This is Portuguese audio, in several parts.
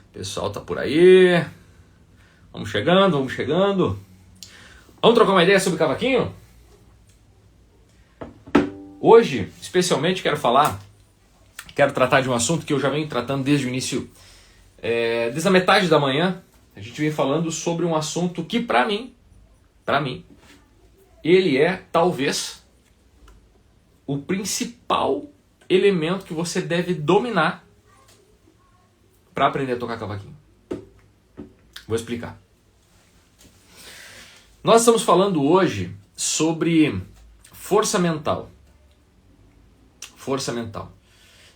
O pessoal tá por aí. Vamos chegando, vamos chegando. Vamos trocar uma ideia sobre cavaquinho? Hoje, especialmente, quero tratar de um assunto que eu já venho tratando desde o início, desde a metade da manhã. A gente vem falando sobre um assunto que, para mim, ele é, talvez, o principal elemento que você deve dominar para aprender a tocar cavaquinho. Vou explicar. Nós estamos falando hoje sobre força mental. Força mental.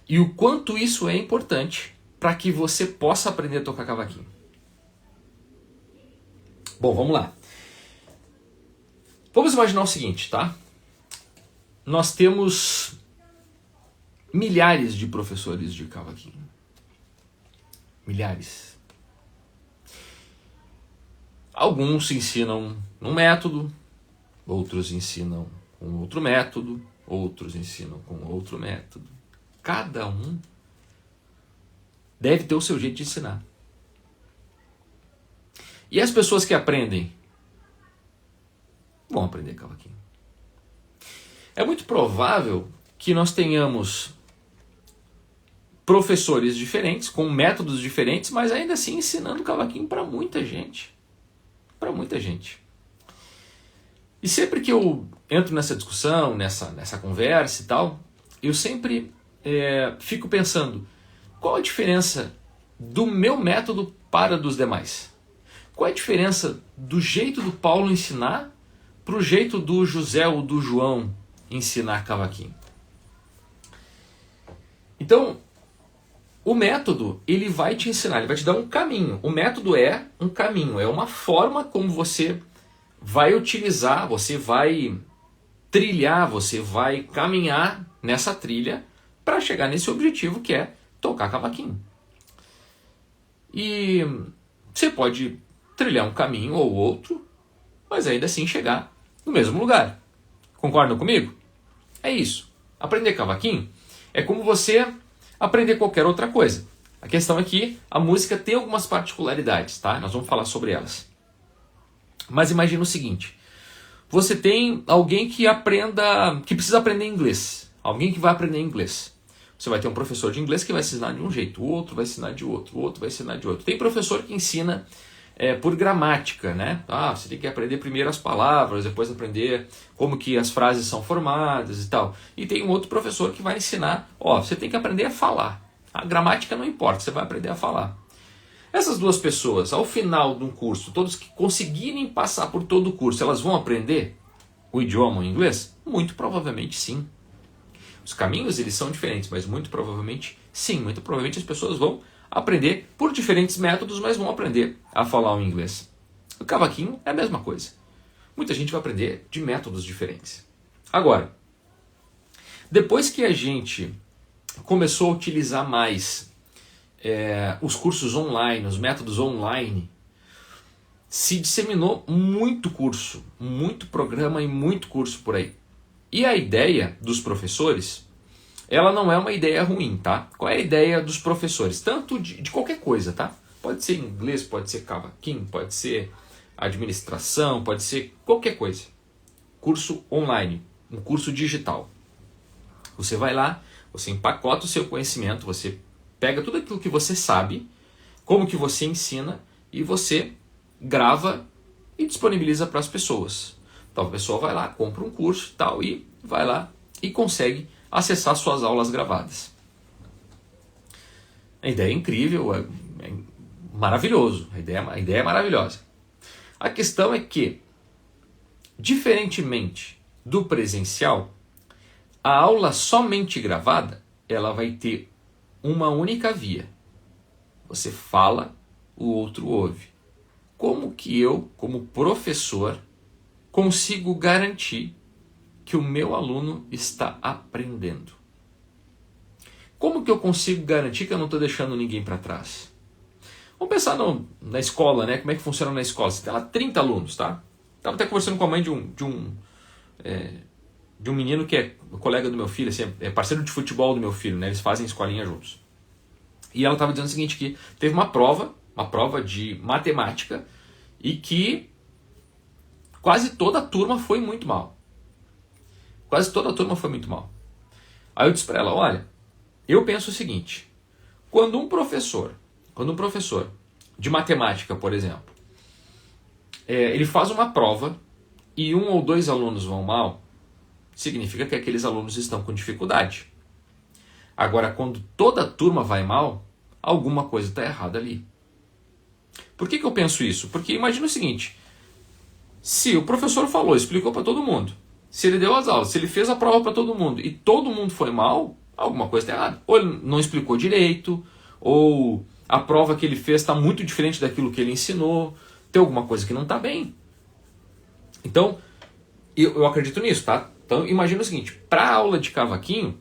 E o quanto isso é importante para que você possa aprender a tocar cavaquinho. Bom, vamos lá. Vamos imaginar o seguinte, tá? Nós temos milhares de professores de cavaquinho. Milhares. Alguns ensinam um método, outros ensinam um outro método, outros ensinam com outro método. Cada um deve ter o seu jeito de ensinar. E as pessoas que aprendem vão aprender cavaquinho. É muito provável que nós tenhamos professores diferentes, com métodos diferentes, mas ainda assim ensinando cavaquinho para muita gente. Para muita gente. E sempre que eu entro nessa discussão, nessa conversa e tal, eu sempre fico pensando, qual a diferença do meu método para dos demais? Qual é a diferença do jeito do Paulo ensinar para o jeito do José ou do João ensinar cavaquinho? Então, o método, ele vai te ensinar, ele vai te dar um caminho. O método é um caminho, é uma forma como você vai utilizar, você vai trilhar, você vai caminhar nessa trilha para chegar nesse objetivo que é tocar cavaquinho. E você pode trilhar um caminho ou outro, mas ainda assim chegar no mesmo lugar. Concordam comigo? É isso. Aprender cavaquinho é como você aprender qualquer outra coisa. A questão é que a música tem algumas particularidades, tá? Nós vamos falar sobre elas. Mas imagina o seguinte, você tem alguém que precisa aprender inglês, alguém que vai aprender inglês. Você vai ter um professor de inglês que vai ensinar de um jeito, o outro vai ensinar de outro, o outro vai ensinar de outro. Tem professor que ensina por gramática, né? Você tem que aprender primeiro as palavras, depois aprender como que as frases são formadas e tal. E tem um outro professor que vai ensinar, você tem que aprender a falar. A gramática não importa, você vai aprender a falar. Essas duas pessoas, ao final de um curso, todos que conseguirem passar por todo o curso, elas vão aprender o idioma o inglês? Muito provavelmente sim. Os caminhos eles são diferentes, mas muito provavelmente sim. Muito provavelmente as pessoas vão aprender por diferentes métodos, mas vão aprender a falar o inglês. O cavaquinho é a mesma coisa. Muita gente vai aprender de métodos diferentes. Agora, depois que a gente começou a utilizar mais os cursos online, os métodos online, se disseminou muito curso, muito programa e muito curso por aí. E a ideia dos professores, ela não é uma ideia ruim, tá? Qual é a ideia dos professores? Tanto de qualquer coisa, tá? Pode ser inglês, pode ser cavaquinho, pode ser administração, pode ser qualquer coisa. Curso online, um curso digital. Você vai lá, você empacota o seu conhecimento, você pega tudo aquilo que você sabe, como que você ensina, e você grava e disponibiliza para as pessoas. Então a pessoa vai lá, compra um curso e tal, e vai lá e consegue acessar suas aulas gravadas. A ideia é incrível, é maravilhoso, a ideia é maravilhosa. A questão é que, diferentemente do presencial, a aula somente gravada, ela vai ter uma única via. Você fala, o outro ouve. Como que eu, como professor, consigo garantir que o meu aluno está aprendendo? Como que eu consigo garantir que eu não estou deixando ninguém para trás? Vamos pensar na escola, né? Como é que funciona na escola? Você tem lá 30 alunos, tá? Estava até conversando com a mãe de um menino que é colega do meu filho, assim, é parceiro de futebol do meu filho, né? Eles fazem escolinha juntos. E ela estava dizendo o seguinte, que teve uma prova de matemática, e que quase toda a turma foi muito mal. Quase toda a turma foi muito mal. Aí eu disse para ela, olha, eu penso o seguinte, quando um professor de matemática, por exemplo, ele faz uma prova e 1 ou 2 alunos vão mal, significa que aqueles alunos estão com dificuldade. Agora, quando toda a turma vai mal, alguma coisa está errada ali. Por que eu penso isso? Porque imagina o seguinte, se o professor falou, explicou para todo mundo, se ele deu as aulas, se ele fez a prova para todo mundo e todo mundo foi mal, alguma coisa está errada. Ou ele não explicou direito, ou a prova que ele fez está muito diferente daquilo que ele ensinou, tem alguma coisa que não está bem. Então, eu acredito nisso, tá? Então, imagina o seguinte, para a aula de cavaquinho,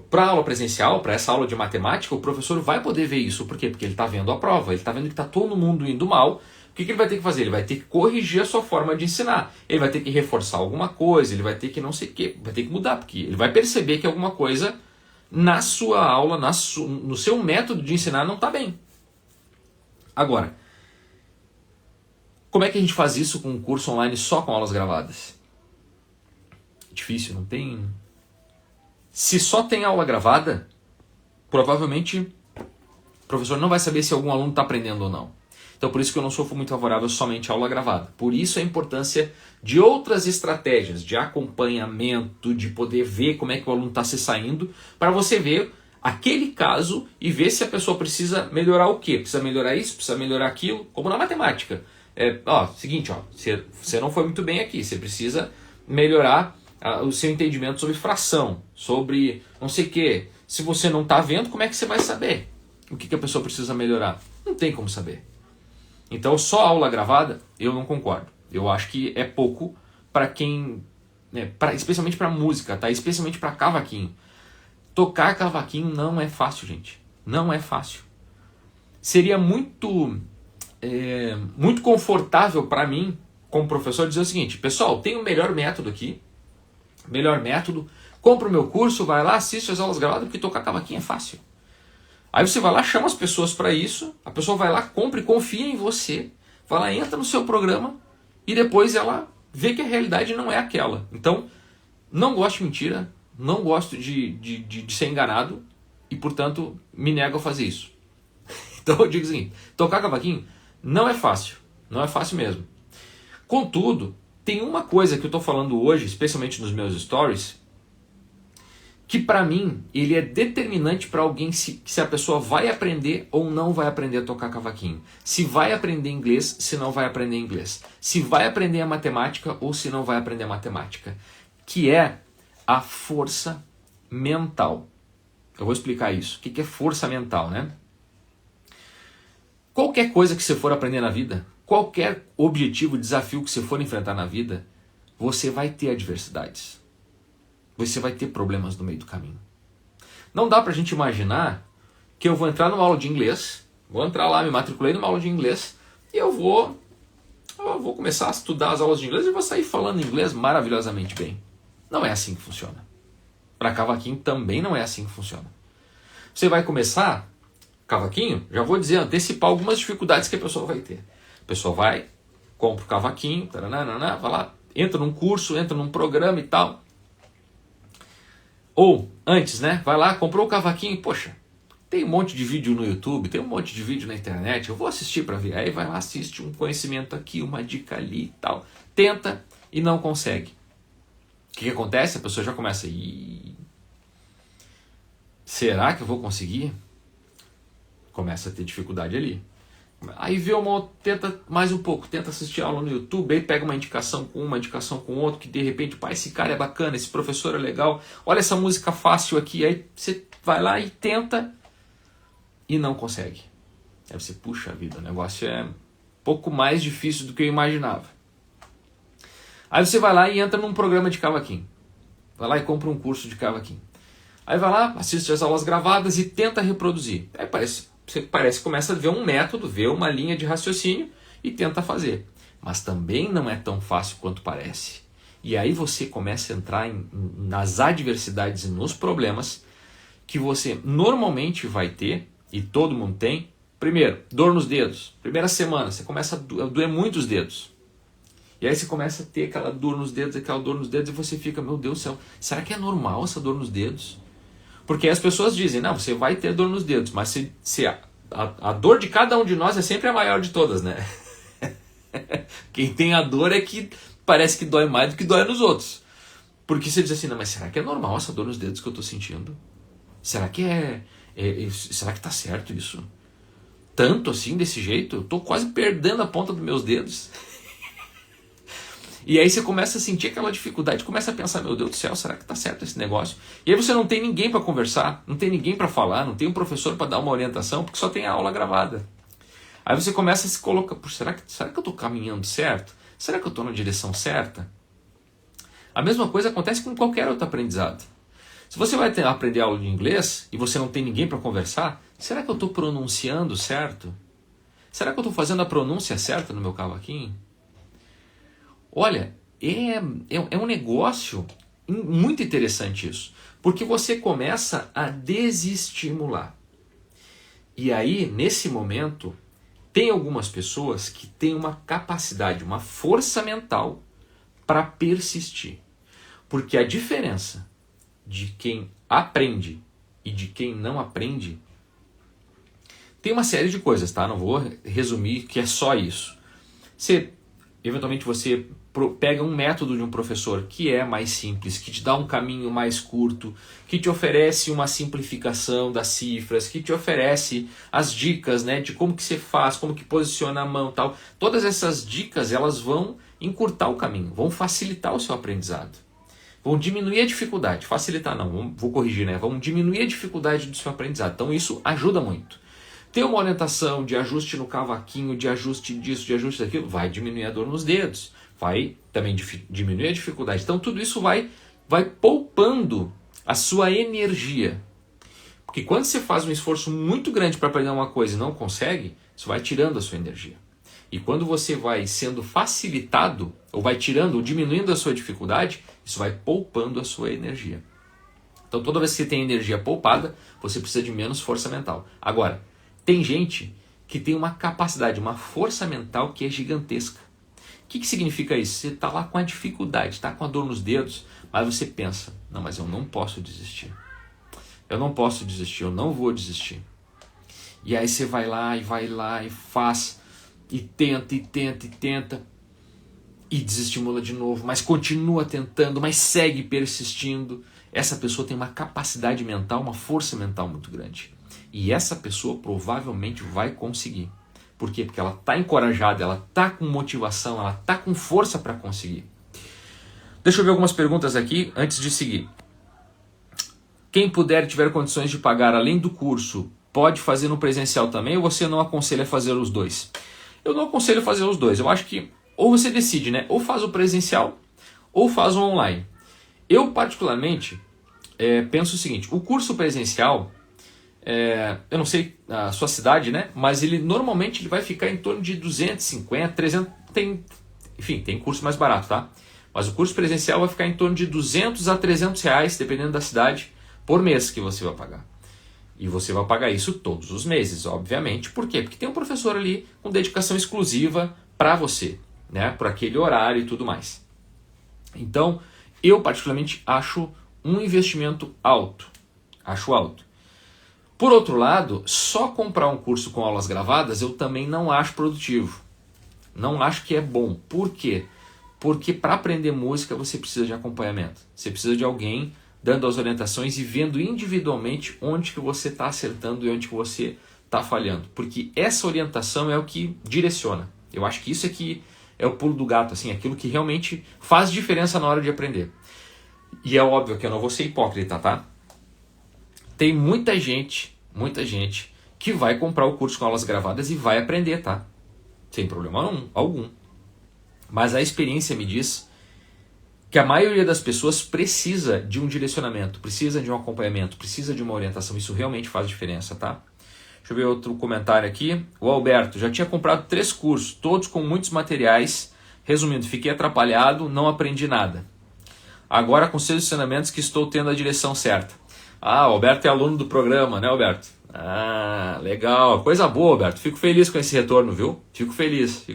para a aula presencial, para essa aula de matemática, o professor vai poder ver isso. Por quê? Porque ele está vendo a prova, ele está vendo que está todo mundo indo mal. O que ele vai ter que fazer? Ele vai ter que corrigir a sua forma de ensinar. Ele vai ter que reforçar alguma coisa, ele vai ter que não sei o quê, vai ter que mudar, porque ele vai perceber que alguma coisa na sua aula, no seu método de ensinar não está bem. Agora, como é que a gente faz isso com um curso online só com aulas gravadas? Difícil, não tem... Se só tem aula gravada, provavelmente o professor não vai saber se algum aluno está aprendendo ou não. Então por isso que eu não sou muito favorável somente à aula gravada. Por isso a importância de outras estratégias, de acompanhamento, de poder ver como é que o aluno está se saindo, para você ver aquele caso e ver se a pessoa precisa melhorar o quê? Precisa melhorar isso, precisa melhorar aquilo, como na matemática. Seguinte, você não foi muito bem aqui, você precisa melhorar o seu entendimento sobre fração, sobre não sei o quê. Se você não está vendo, como é que você vai saber o que a pessoa precisa melhorar? Não tem como saber. Então, só aula gravada, eu não concordo. Eu acho que é pouco para quem... especialmente para música, tá? Especialmente para cavaquinho. Tocar cavaquinho não é fácil, gente. Não é fácil. Seria muito confortável para mim, como professor, dizer o seguinte, pessoal, tem o melhor método aqui, compra o meu curso, vai lá, assiste as aulas gravadas, porque tocar cavaquinho é fácil. Aí você vai lá, chama as pessoas para isso, a pessoa vai lá, compra e confia em você, vai lá, entra no seu programa e depois ela vê que a realidade não é aquela. Então, não gosto de mentira, não gosto de ser enganado e, portanto, me nego a fazer isso. Então eu digo o seguinte, tocar cavaquinho não é fácil mesmo. Contudo, tem uma coisa que eu estou falando hoje, especialmente nos meus stories, que para mim ele é determinante para alguém se a pessoa vai aprender ou não vai aprender a tocar cavaquinho. Se vai aprender inglês, se não vai aprender inglês. Se vai aprender a matemática ou se não vai aprender a matemática. Que é a força mental. Eu vou explicar isso. O que é força mental, né? Qualquer coisa que você for aprender na vida, qualquer objetivo, desafio que você for enfrentar na vida, você vai ter adversidades. Você vai ter problemas no meio do caminho. Não dá pra gente imaginar que eu vou entrar numa aula de inglês, vou entrar lá, me matriculei numa aula de inglês, e eu vou começar a estudar as aulas de inglês e vou sair falando inglês maravilhosamente bem. Não é assim que funciona. Para cavaquinho também não é assim que funciona. Você vai começar cavaquinho, já vou dizer, antecipar algumas dificuldades que a pessoa vai ter. A pessoa vai, compra o cavaquinho, taranana, vai lá, entra num curso, entra num programa e tal. Ou, antes, né? Vai lá, comprou o cavaquinho, poxa, tem um monte de vídeo no YouTube, tem um monte de vídeo na internet, eu vou assistir para ver. Aí vai lá, assiste um conhecimento aqui, uma dica ali e tal. Tenta e não consegue. O que acontece? A pessoa já começa, será que eu vou conseguir? Começa a ter dificuldade ali. Aí vê tenta mais um pouco, tenta assistir aula no YouTube, aí pega uma indicação com uma indicação com outro, que de repente, esse cara é bacana, esse professor é legal, olha essa música fácil aqui, aí você vai lá e tenta e não consegue. Aí você, puxa vida, o negócio é um pouco mais difícil do que eu imaginava. Aí você vai lá e entra num programa de cavaquinho, vai lá e compra um curso de cavaquinho. Aí vai lá, assiste as aulas gravadas e tenta reproduzir. Aí você começa a ver um método, ver uma linha de raciocínio e tenta fazer. Mas também não é tão fácil quanto parece. E aí você começa a entrar nas adversidades e nos problemas que você normalmente vai ter e todo mundo tem, primeiro, dor nos dedos. Primeira semana, você começa a doer muito os dedos. E aí você começa a ter aquela dor nos dedos, e você fica, meu Deus do céu, será que é normal essa dor nos dedos? Porque as pessoas dizem, não, você vai ter dor nos dedos, mas se a dor de cada um de nós é sempre a maior de todas, né? Quem tem a dor é que parece que dói mais do que dói nos outros. Porque você diz assim, não, mas será que é normal essa dor nos dedos que eu estou sentindo? Será que será que tá certo isso? Tanto assim, desse jeito? Eu estou quase perdendo a ponta dos meus dedos. E aí você começa a sentir aquela dificuldade, começa a pensar, meu Deus do céu, será que está certo esse negócio? E aí você não tem ninguém para conversar, não tem ninguém para falar, não tem um professor para dar uma orientação, porque só tem a aula gravada. Aí você começa a se colocar, será que eu estou caminhando certo? Será que eu estou na direção certa? A mesma coisa acontece com qualquer outro aprendizado. Se você vai aprender aula de inglês e você não tem ninguém para conversar, será que eu estou pronunciando certo? Será que eu estou fazendo a pronúncia certa no meu cavaquinho? Olha, é um negócio muito interessante isso, porque você começa a desestimular. E aí, nesse momento, tem algumas pessoas que têm uma capacidade, uma força mental para persistir. Porque a diferença de quem aprende e de quem não aprende tem uma série de coisas, tá? Não vou resumir que é só isso. Eventualmente você pega um método de um professor que é mais simples, que te dá um caminho mais curto, que te oferece uma simplificação das cifras, que te oferece as dicas, né, de como que você faz, como que posiciona a mão, tal. Todas essas dicas, elas vão encurtar o caminho, vão facilitar o seu aprendizado. Vão diminuir a dificuldade, facilitar não, vou corrigir, né? Vão diminuir a dificuldade do seu aprendizado. Então isso ajuda muito. Ter uma orientação de ajuste no cavaquinho, de ajuste disso, de ajuste daquilo, vai diminuir a dor nos dedos, vai também diminuir a dificuldade. Então tudo isso vai poupando a sua energia. Porque quando você faz um esforço muito grande para aprender uma coisa e não consegue, isso vai tirando a sua energia. E quando você vai sendo facilitado, ou vai tirando ou diminuindo a sua dificuldade, isso vai poupando a sua energia. Então toda vez que você tem energia poupada, você precisa de menos força mental. Agora, tem gente que tem uma capacidade, uma força mental que é gigantesca. O que significa isso? Você está lá com a dificuldade, está com a dor nos dedos, mas você pensa, não, mas eu não posso desistir. Eu não posso desistir, eu não vou desistir. E aí você vai lá e faz, e tenta, e desestimula de novo, mas continua tentando, mas segue persistindo. Essa pessoa tem uma capacidade mental, uma força mental muito grande. E essa pessoa provavelmente vai conseguir. Por quê? Porque ela está encorajada, ela está com motivação, ela está com força para conseguir. Deixa eu ver algumas perguntas aqui antes de seguir. Quem puder e tiver condições de pagar além do curso, pode fazer no presencial também ou você não aconselha fazer os dois? Eu não aconselho fazer os dois. Eu acho que ou você decide, né? Ou faz o presencial ou faz o online. Eu particularmente penso o seguinte, o curso presencial, eu não sei a sua cidade, né? Mas ele normalmente ele vai ficar em torno de 250, 300, tem curso mais barato, tá? Mas o curso presencial vai ficar em torno de 200 a 300 reais, dependendo da cidade, por mês que você vai pagar. E você vai pagar isso todos os meses, obviamente. Por quê? Porque tem um professor ali com dedicação exclusiva para você, né? Por aquele horário e tudo mais. Então, eu particularmente acho um investimento alto. Acho alto. Por outro lado, só comprar um curso com aulas gravadas eu também não acho produtivo. Não acho que é bom. Por quê? Porque para aprender música você precisa de acompanhamento. Você precisa de alguém dando as orientações e vendo individualmente onde que você está acertando e onde que você está falhando. Porque essa orientação é o que direciona. Eu acho que isso aqui é o pulo do gato, assim, aquilo que realmente faz diferença na hora de aprender. E é óbvio que eu não vou ser hipócrita, tá? Tem muita gente que vai comprar o curso com aulas gravadas e vai aprender, tá? Sem problema algum. Mas a experiência me diz que a maioria das pessoas precisa de um direcionamento, precisa de um acompanhamento, precisa de uma orientação. Isso realmente faz diferença, tá? Deixa eu ver outro comentário aqui. O Alberto, já tinha comprado 3 cursos, todos com muitos materiais. Resumindo, fiquei atrapalhado, não aprendi nada. Agora com 6 ensinamentos que estou tendo a direção certa. Ah, o Alberto é aluno do programa, né, Alberto? Ah, legal. Coisa boa, Alberto. Fico feliz com esse retorno, viu? Fico feliz.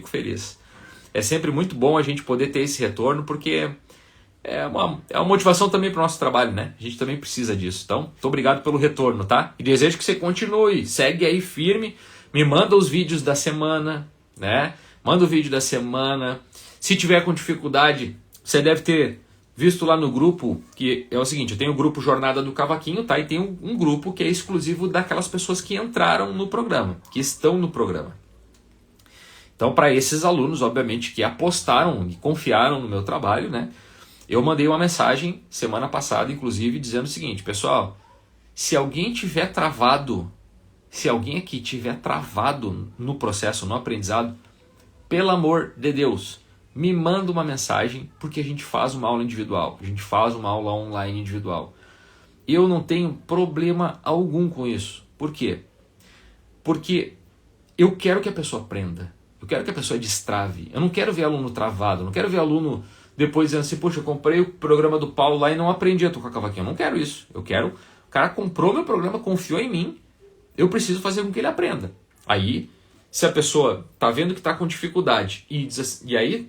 É sempre muito bom a gente poder ter esse retorno, porque é uma motivação também para o nosso trabalho, né? A gente também precisa disso. Então, muito obrigado pelo retorno, tá? E desejo que você continue. Segue aí firme. Me manda os vídeos da semana, né? Manda o vídeo da semana. Se tiver com dificuldade, você deve ter visto lá no grupo, que é o seguinte, eu tenho o grupo Jornada do Cavaquinho, tá? E tem um grupo que é exclusivo daquelas pessoas que entraram no programa, que estão no programa. Então, para esses alunos, obviamente, que apostaram e confiaram no meu trabalho, né? Eu mandei uma mensagem semana passada, inclusive, dizendo o seguinte, pessoal, se alguém tiver travado, se alguém aqui tiver travado no processo, no aprendizado, pelo amor de Deus, me manda uma mensagem, porque a gente faz uma aula individual, a gente faz uma aula online individual. Eu não tenho problema algum com isso. Por quê? Porque eu quero que a pessoa aprenda, eu quero que a pessoa destrave, eu não quero ver aluno travado, eu não quero ver aluno depois dizendo assim, poxa, eu comprei o programa do Paulo lá e não aprendi a tocar cavaquinho. Eu não quero isso, o cara comprou meu programa, confiou em mim, eu preciso fazer com que ele aprenda. Aí, se a pessoa está vendo que está com dificuldade e aí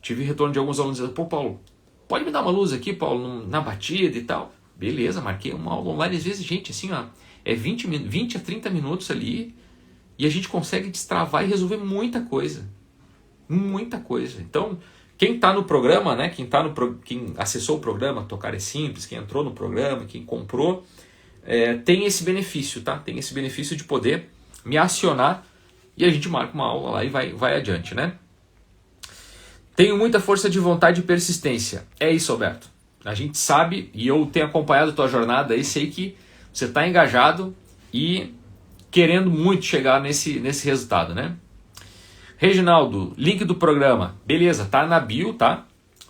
tive retorno de alguns alunos dizendo, pô, Paulo, pode me dar uma luz aqui, Paulo, na batida e tal? Beleza, marquei uma aula online, às vezes, gente, assim, ó, é 20 a 30 minutos ali e a gente consegue destravar e resolver muita coisa. Muita coisa. Então, quem está no programa, né, quem acessou o programa, Tocar é Simples, quem entrou no programa, quem comprou, tem esse benefício, tá? Tem esse benefício de poder me acionar e a gente marca uma aula lá e vai adiante, né? Tenho muita força de vontade e persistência. É isso, Alberto. A gente sabe, e eu tenho acompanhado a tua jornada aí, sei que você está engajado e querendo muito chegar nesse resultado, né? Reginaldo, link do programa. Beleza, tá na bio, tá?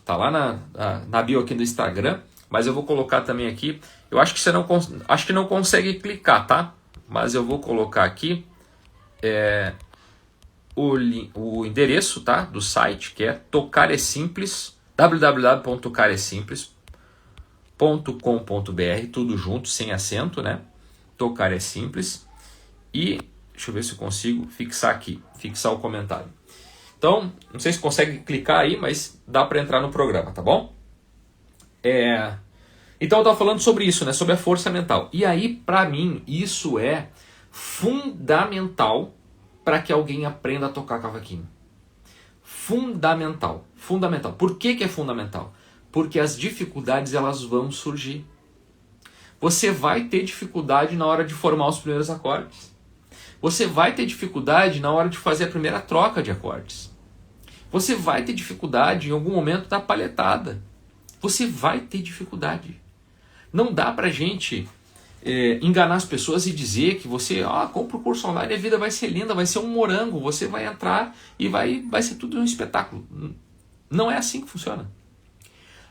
Tá lá na bio aqui no Instagram, mas eu vou colocar também aqui. Eu acho que você não consegue clicar, tá? Mas eu vou colocar aqui o endereço, tá, do site, que é Tocar é Simples, www.tocaresimples.com.br, tudo junto, sem acento, né? Tocar é Simples. E deixa eu ver se eu consigo fixar o comentário. Então, não sei se consegue clicar aí, mas dá para entrar no programa, tá bom? Então eu estava falando sobre isso, né? Sobre a força mental. E aí, para mim, isso é fundamental para que alguém aprenda a tocar cavaquinho. Fundamental. Por que é fundamental? Porque as dificuldades elas vão surgir. Você vai ter dificuldade na hora de formar os primeiros acordes. Você vai ter dificuldade na hora de fazer a primeira troca de acordes. Você vai ter dificuldade em algum momento da palhetada. Você vai ter dificuldade. Não dá pra gente enganar as pessoas e dizer que você compra o curso online e a vida vai ser linda, vai ser um morango, você vai entrar e vai ser tudo um espetáculo. Não é assim que funciona.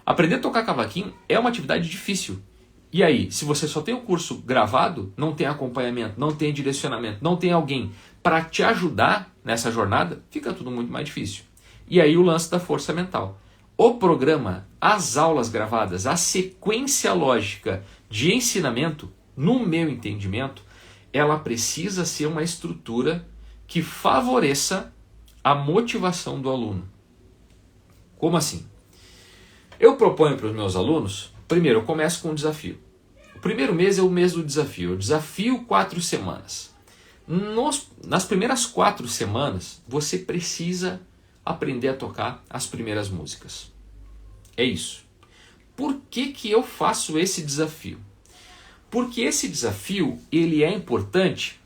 Aprender a tocar cavaquinho é uma atividade difícil. E aí, se você só tem o curso gravado, não tem acompanhamento, não tem direcionamento, não tem alguém para te ajudar nessa jornada, fica tudo muito mais difícil. E aí o lance da força mental. O programa, as aulas gravadas, a sequência lógica de ensinamento, no meu entendimento, ela precisa ser uma estrutura que favoreça a motivação do aluno. Como assim? Eu proponho para os meus alunos, primeiro, eu começo com um desafio. O primeiro mês é o mês do desafio. Eu desafio 4 semanas. Nas primeiras 4 semanas, você precisa aprender a tocar as primeiras músicas. É isso. Por que eu faço esse desafio? Porque esse desafio ele é importante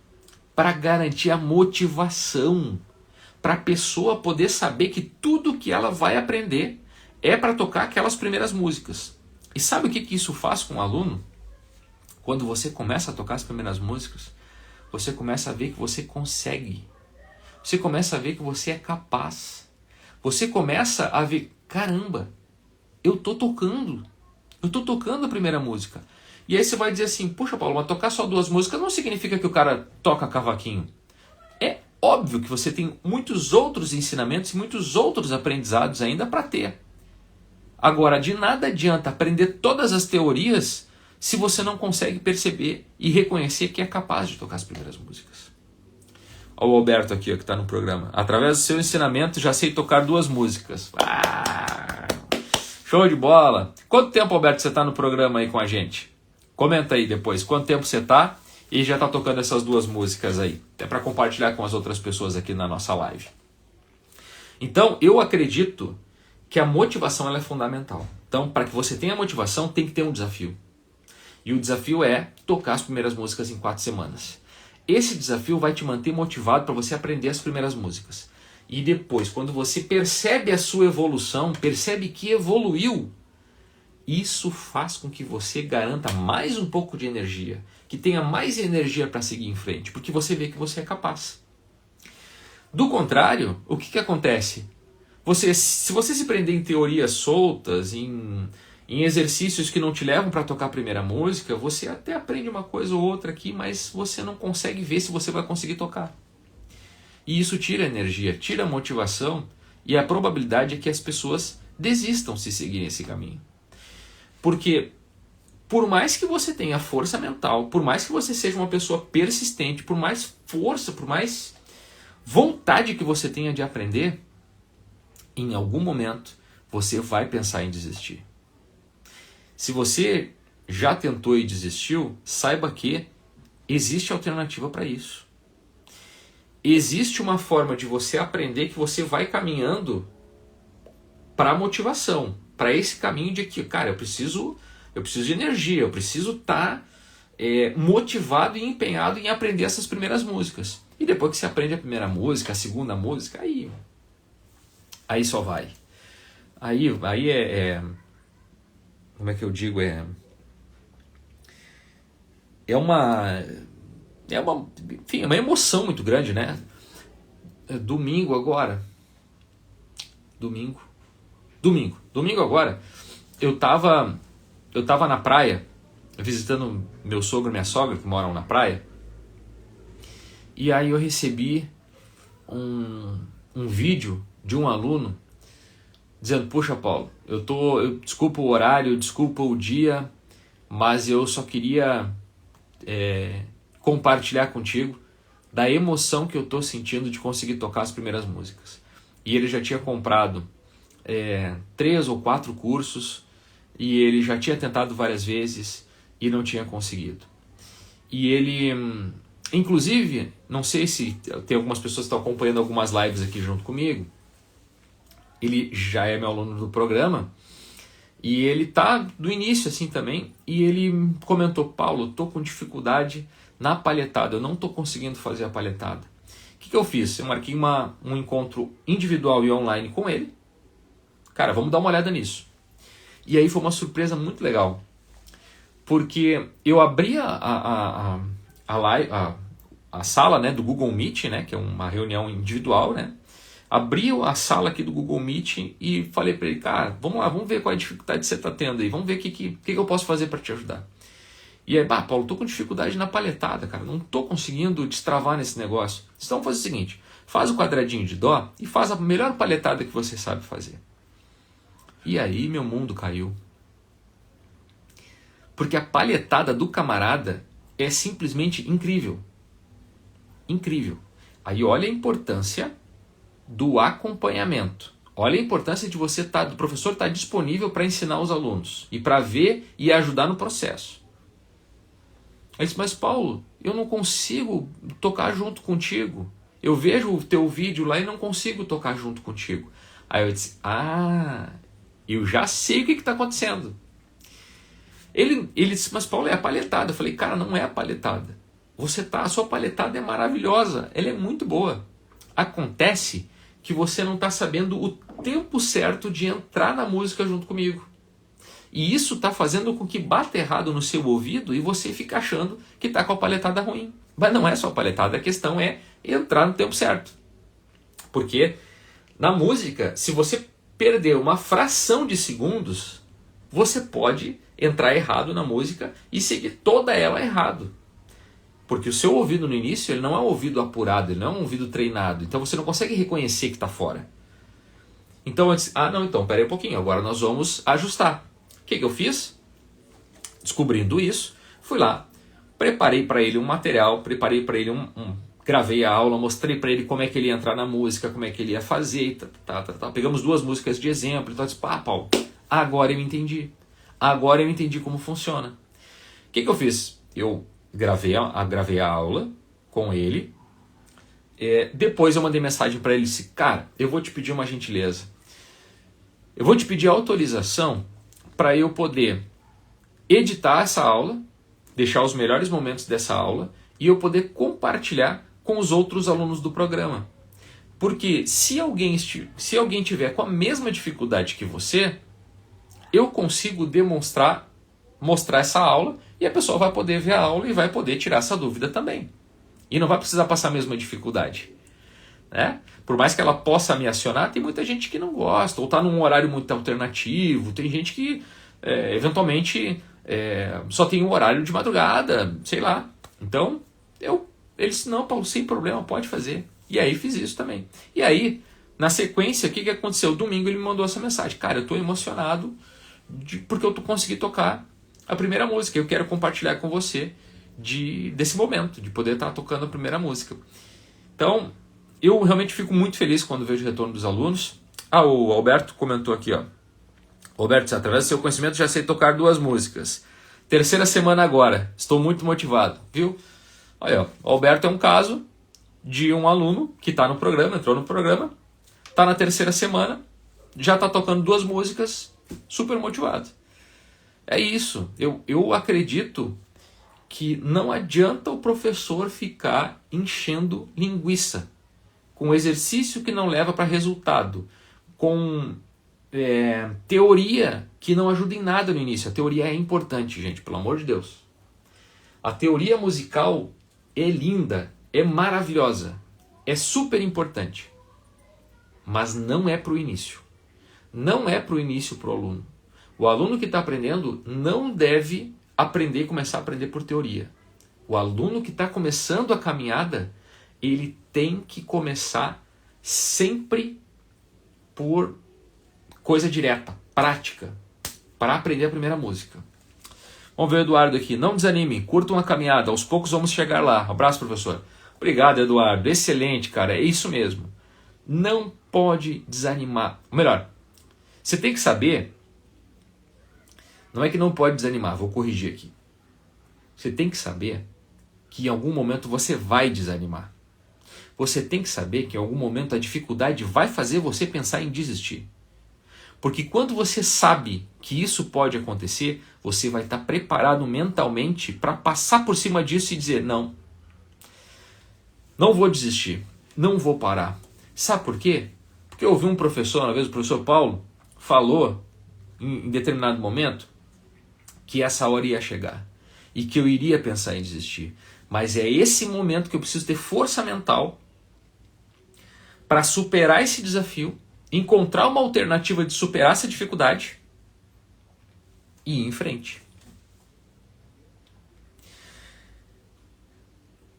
para garantir a motivação, para a pessoa poder saber que tudo que ela vai aprender é para tocar aquelas primeiras músicas. E sabe o que isso faz com o aluno? Quando você começa a tocar as primeiras músicas, você começa a ver que você consegue. Você começa a ver que você é capaz. Você começa a ver, caramba, eu tô tocando a primeira música. E aí você vai dizer assim, puxa Paulo, mas tocar só 2 músicas não significa que o cara toca cavaquinho. É óbvio que você tem muitos outros ensinamentos e muitos outros aprendizados ainda para ter. Agora, de nada adianta aprender todas as teorias se você não consegue perceber e reconhecer que é capaz de tocar as primeiras músicas. Olha o Alberto aqui, ó, que está no programa. Através do seu ensinamento, já sei tocar 2 músicas. Show de bola! Quanto tempo, Alberto, você está no programa aí com a gente? Comenta aí depois, quanto tempo você está e já está tocando essas 2 músicas aí. Até para compartilhar com as outras pessoas aqui na nossa live. Então, eu acredito que a motivação ela é fundamental. Então, para que você tenha motivação, tem que ter um desafio. E o desafio é tocar as primeiras músicas em 4 semanas. Esse desafio vai te manter motivado para você aprender as primeiras músicas. E depois, quando você percebe a sua evolução, percebe que evoluiu, isso faz com que você garanta mais um pouco de energia, que tenha mais energia para seguir em frente, porque você vê que você é capaz. Do contrário, o que acontece? Se você se prender em teorias soltas, em exercícios que não te levam para tocar a primeira música, você até aprende uma coisa ou outra aqui, mas você não consegue ver se você vai conseguir tocar. E isso tira energia, tira motivação, e a probabilidade é que as pessoas desistam se seguirem esse caminho. Porque por mais que você tenha força mental, por mais que você seja uma pessoa persistente, por mais força, por mais vontade que você tenha de aprender, em algum momento você vai pensar em desistir. Se você já tentou e desistiu, saiba que existe alternativa para isso. Existe uma forma de você aprender que você vai caminhando para a motivação, para esse caminho de que, cara, eu preciso de energia, eu preciso estar motivado e empenhado em aprender essas primeiras músicas. E depois que você aprende a primeira música, a segunda música, aí só vai. Aí como é que eu digo? É uma emoção muito grande, né? Domingo agora. Domingo agora, eu tava na praia, visitando meu sogro e minha sogra, que moram na praia, e aí eu recebi um vídeo de um aluno dizendo: puxa, Paulo, desculpa o horário, desculpa o dia, mas eu só queria compartilhar contigo da emoção que eu estou sentindo de conseguir tocar as primeiras músicas. E ele já tinha comprado 3 ou 4 cursos, e ele já tinha tentado várias vezes e não tinha conseguido. E ele, inclusive, não sei se tem algumas pessoas que estão acompanhando algumas lives aqui junto comigo, ele já é meu aluno do programa, e ele tá do início assim também, e ele comentou: Paulo, tô com dificuldade na palhetada, eu não tô conseguindo fazer a palhetada. O que eu fiz? Eu marquei um encontro individual e online com ele. Cara, vamos dar uma olhada nisso. E aí foi uma surpresa muito legal, porque eu abri a sala, né, do Google Meet, né, que é uma reunião individual, né? Abri a sala aqui do Google Meet e falei para ele: cara, vamos lá, vamos ver qual é a dificuldade que você está tendo aí, vamos ver o que eu posso fazer para te ajudar. E aí, Paulo, tô com dificuldade na palhetada, cara, não tô conseguindo destravar nesse negócio. Então faz o seguinte, faz o quadradinho de dó e faz a melhor palhetada que você sabe fazer. E aí meu mundo caiu. Porque a palhetada do camarada é simplesmente incrível. Incrível. Aí olha a importância do acompanhamento. Olha a importância de do professor estar disponível para ensinar os alunos e para ver e ajudar no processo. Ele disse: mas Paulo, eu não consigo tocar junto contigo. Eu vejo o teu vídeo lá e não consigo tocar junto contigo. Aí eu disse: eu já sei o que está acontecendo. Ele disse: mas Paulo, é a palhetada. Eu falei: cara, não é a palhetada. A sua palhetada é maravilhosa, ela é muito boa. Acontece que você não está sabendo o tempo certo de entrar na música junto comigo. E isso está fazendo com que bata errado no seu ouvido e você fica achando que está com a palhetada ruim. Mas não é só a palhetada, a questão é entrar no tempo certo. Porque na música, se você perder uma fração de segundos, você pode entrar errado na música e seguir toda ela errado. Porque o seu ouvido no início, ele não é um ouvido apurado, ele não é um ouvido treinado. Então você não consegue reconhecer que está fora. Então eu disse: então, pera aí um pouquinho, agora nós vamos ajustar. O que eu fiz? Descobrindo isso, fui lá, preparei para ele um material, preparei para ele gravei a aula, mostrei para ele como é que ele ia entrar na música, como é que ele ia fazer, Pegamos 2 músicas de exemplo, então eu disse, Paulo, agora eu entendi. Agora eu entendi como funciona. O que eu fiz? Eu gravei a aula com ele, depois eu mandei mensagem para ele e disse, cara, eu vou te pedir uma gentileza. Eu vou te pedir autorização para eu poder editar essa aula, deixar os melhores momentos dessa aula e eu poder compartilhar com os outros alunos do programa. Porque se alguém tiver com a mesma dificuldade que você, eu consigo mostrar essa aula e a pessoa vai poder ver a aula e vai poder tirar essa dúvida também. E não vai precisar passar a mesma dificuldade. Né? Por mais que ela possa me acionar, tem muita gente que não gosta, ou está num horário muito alternativo, tem gente que eventualmente só tem um horário de madrugada, sei lá. Então, ele disse, não, Paulo, sem problema, pode fazer. E aí fiz isso também. E aí, na sequência, o que aconteceu? Domingo ele me mandou essa mensagem. Cara, eu estou emocionado porque eu consegui tocar a primeira música. Eu quero compartilhar com você desse momento, de poder estar tocando a primeira música. Então, eu realmente fico muito feliz quando vejo o retorno dos alunos. O Alberto comentou aqui, ó. Alberto, através do seu conhecimento já sei tocar 2 músicas. 3ª semana agora. Estou muito motivado, viu? Olha, ó, o Alberto é um caso de um aluno que está no programa, entrou no programa, está na 3ª semana, já está tocando 2 músicas, super motivado. É isso. Eu acredito que não adianta o professor ficar enchendo linguiça com exercício que não leva para resultado, com teoria que não ajuda em nada no início. A teoria é importante, gente, pelo amor de Deus. A teoria musical é linda, é maravilhosa, é super importante, mas não é para o início. Não é para o início para o aluno. O aluno que está aprendendo não deve começar a aprender por teoria. O aluno que está começando a caminhada, ele tem que começar sempre por coisa direta, prática, para aprender a primeira música. Vamos ver o Eduardo aqui. Não desanime, curta uma caminhada, aos poucos vamos chegar lá. Abraço, professor. Obrigado, Eduardo. Excelente, cara. É isso mesmo. Não pode desanimar. Ou melhor, você tem que saber. Não é que não pode desanimar, vou corrigir aqui. Você tem que saber que em algum momento você vai desanimar. Você tem que saber que em algum momento a dificuldade vai fazer você pensar em desistir. Porque quando você sabe que isso pode acontecer, você vai estar preparado mentalmente para passar por cima disso e dizer, não vou desistir, não vou parar. Sabe por quê? Porque eu ouvi um professor, uma vez o professor Paulo, falou em determinado momento que essa hora ia chegar e que eu iria pensar em desistir. Mas é esse momento que eu preciso ter força mental para superar esse desafio, encontrar uma alternativa de superar essa dificuldade e ir em frente.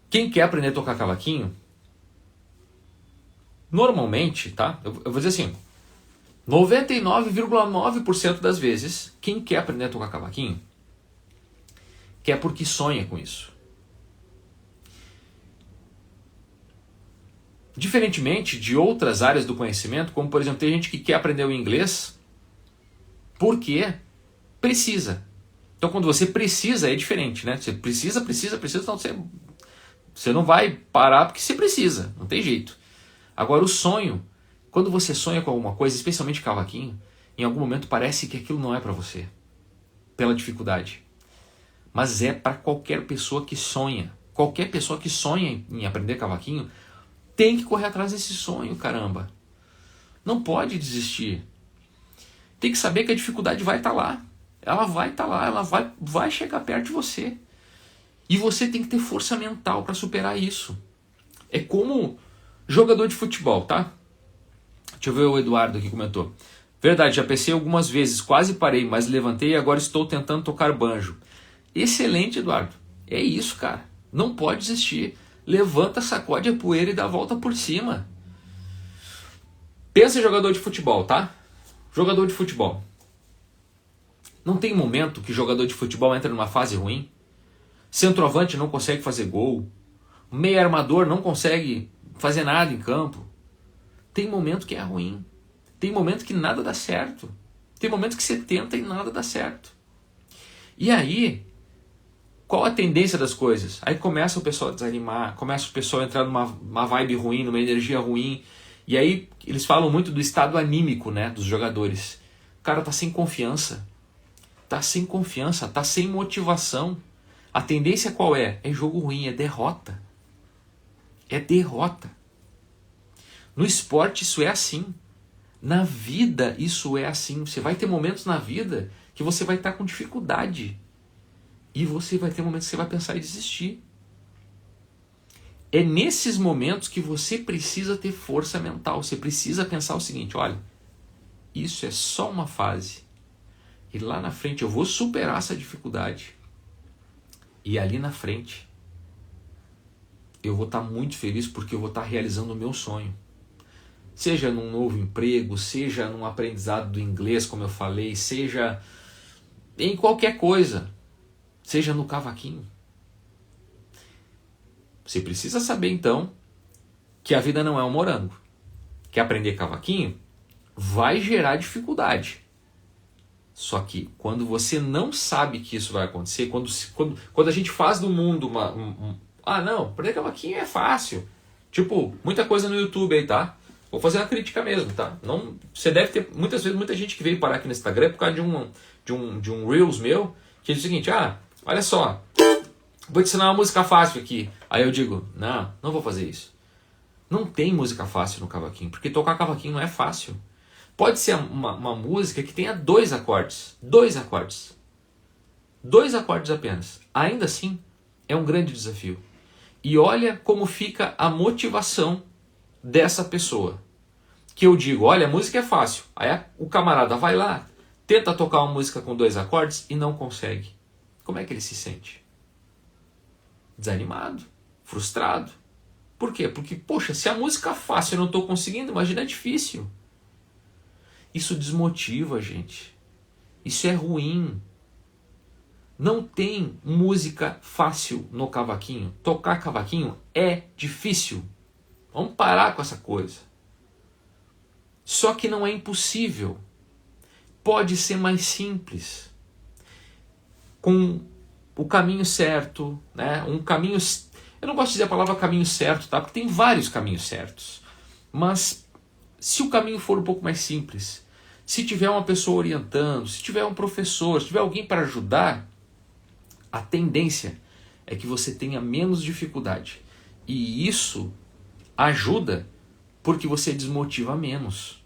Quem quer aprender a tocar cavaquinho, normalmente, tá? Eu vou dizer assim, 99,9% das vezes, quem quer aprender a tocar cavaquinho, quer porque sonha com isso. Diferentemente de outras áreas do conhecimento, como por exemplo, tem gente que quer aprender o inglês porque precisa. Então quando você precisa é diferente, né? Você precisa, então você não vai parar porque você precisa, não tem jeito. Agora o sonho, quando você sonha com alguma coisa, especialmente cavaquinho, em algum momento parece que aquilo não é para você, pela dificuldade. Mas é para qualquer pessoa que sonha. Qualquer pessoa que sonha em aprender cavaquinho tem que correr atrás desse sonho, caramba. Não pode desistir. Tem que saber que a dificuldade vai estar lá. Ela vai estar lá, ela vai chegar perto de você. E você tem que ter força mental para superar isso. É como jogador de futebol, tá? Deixa eu ver o Eduardo aqui comentou. Verdade, já pensei algumas vezes, quase parei, mas levantei e agora estou tentando tocar banjo. Excelente, Eduardo. É isso, cara. Não pode desistir. Levanta, sacode a poeira e dá a volta por cima. Pensa em jogador de futebol, tá? Jogador de futebol. Não tem momento que jogador de futebol entra numa fase ruim? Centroavante não consegue fazer gol. Meio armador não consegue fazer nada em campo. Tem momento que é ruim. Tem momento que nada dá certo. Tem momento que você tenta e nada dá certo. E aí, qual a tendência das coisas? Aí começa o pessoal a desanimar, começa o pessoal a entrar numa vibe ruim, numa energia ruim. E aí eles falam muito do estado anímico, né, dos jogadores. O cara tá sem confiança. Tá sem confiança, tá sem motivação. A tendência qual é? É jogo ruim, é derrota. É derrota. No esporte isso é assim. Na vida isso é assim. Você vai ter momentos na vida que você vai estar com dificuldade. E você vai ter momentos que você vai pensar em desistir. É nesses momentos que você precisa ter força mental. Você precisa pensar o seguinte, olha, isso é só uma fase. E lá na frente eu vou superar essa dificuldade. E ali na frente eu vou estar muito feliz porque eu vou estar realizando o meu sonho. Seja num novo emprego, seja num aprendizado do inglês, como eu falei, seja em qualquer coisa, seja no cavaquinho. Você precisa saber então que a vida não é um morango. Que aprender cavaquinho vai gerar dificuldade. Só que quando você não sabe que isso vai acontecer, quando a gente faz do mundo não, aprender cavaquinho é fácil. Tipo, muita coisa no YouTube aí, tá? Vou fazer uma crítica mesmo, tá? Não, você deve ter, muitas vezes, muita gente que veio parar aqui no Instagram por causa de um Reels meu, que diz o seguinte, olha só, vou te ensinar uma música fácil aqui. Aí eu digo, não vou fazer isso. Não tem música fácil no cavaquinho, porque tocar cavaquinho não é fácil. Pode ser uma música que tenha 2 acordes. 2 acordes. 2 acordes apenas. Ainda assim, é um grande desafio. E olha como fica a motivação dessa pessoa. Que eu digo, olha, a música é fácil. Aí o camarada vai lá, tenta tocar uma música com 2 acordes e não consegue. Como é que ele se sente? Desanimado, frustrado. Por quê? Porque, poxa, se a música é fácil e eu não estou conseguindo, imagina, é difícil. Isso desmotiva, gente. Isso é ruim. Não tem música fácil no cavaquinho. Tocar cavaquinho é difícil. Vamos parar com essa coisa. Só que não é impossível. Pode ser mais simples. Com o caminho certo, né? Um caminho... Eu não gosto de dizer a palavra caminho certo, tá? Porque tem vários caminhos certos. Mas se o caminho for um pouco mais simples, se tiver uma pessoa orientando, se tiver um professor, se tiver alguém para ajudar, a tendência é que você tenha menos dificuldade. E isso ajuda porque você desmotiva menos.